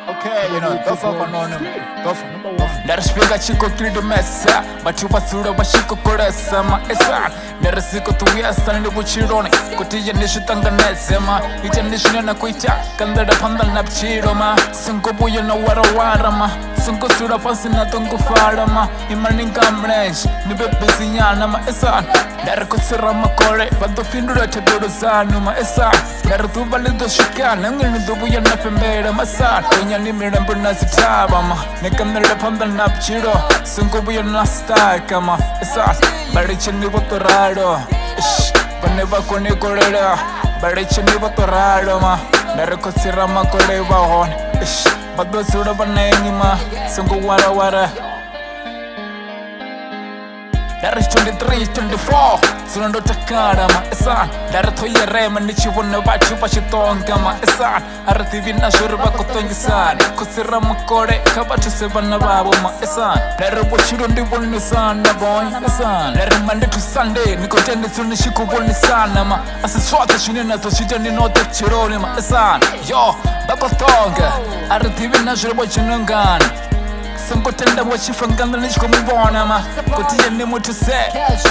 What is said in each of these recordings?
Okay, you know, go for anonymous. Go for Let us speak at you go through the mess. But you pass through the Bashiko Kodesama. It's on. Let us go to West and the Buchironi. Cotillion Nishitanganetsema. It's a nation and a quita. Kanda the Pandan Napchiroma. Sunko Buyana Warawarama. Sunko Sura Pasinatongo Farama. Imaninga Branch. Nibe Pisianama. It's on. Let us go Sirama Kore. But the Findra to do the Sanuma. It's on. Let us do Valido Shikan. I'm going to do Buyana Masa. When you name it and pronounce it. Nikamel Pandan Napchiro. Sunko Buyana Stakama. It's on. Barichini Botorado. Paneva Konikoreda. Barichini Botorado. Narcosirama Koreva Hon. But those who have a name, Sunko Wara. That is 23, 24. Surrender to Karama, Esan. That is Toya Raymond, you won't know about you, but you don't come, Esan. Arativina Shurabakoton, San. Kosirama Kore, Kabatu Sevanabama, Esan. That is what you don't do on the sun, boy, Esan. That is Monday to Sunday, Nicotan is on the Shikubon Sanama. As a sort of Shinina to sit in the Chironima, Esan. Yo, Bakotonga. Arativina Shurabachinungan. Songo tenda wachi fanganda nishko mibona ma Kotiye ni mutu se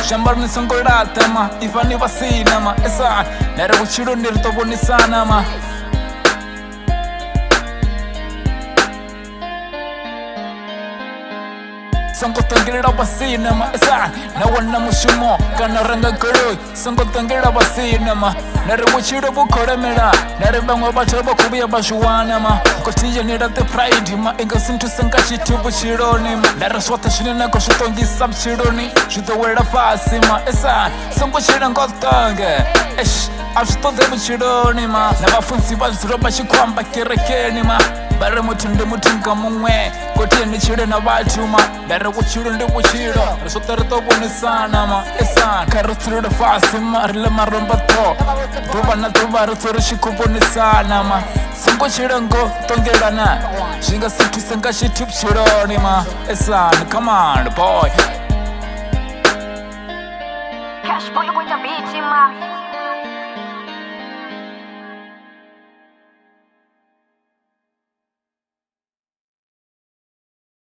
Shambar ni songo rata ma Ifani wasina ma Esa Nere wachiro nirtobo ni sana ma Songo tangira basina ma Esa Na wana mushumo Kana ranga kuru Songo tangira basina ma Nere wachiro bukore mera Nere bangwa bachaba kubia bashuwana ma Kotiye nira the pride ma Inga sintu sangashi tubu shironi ma Nere swata shinina koshutongi sab shironi Shuto wera fasi ma Esa Songo shira ngotonge Afshito debu shironi ma Na mafunsi bazuroba shikwamba kirekeni ma Bare mutunde mutunga mungwe Kotiye ni chire na watu ma Nere wachiro ndi wachiro Resota ritobu ni sana ma Esa Karuturu da fasi ma Rile maromba to Tuba na tuba ruturu shikubu ni sana ma Songo shirango tongerana Shinga situ sanga shitub shironi ma Esa come on boy Cash boy with the beat, man.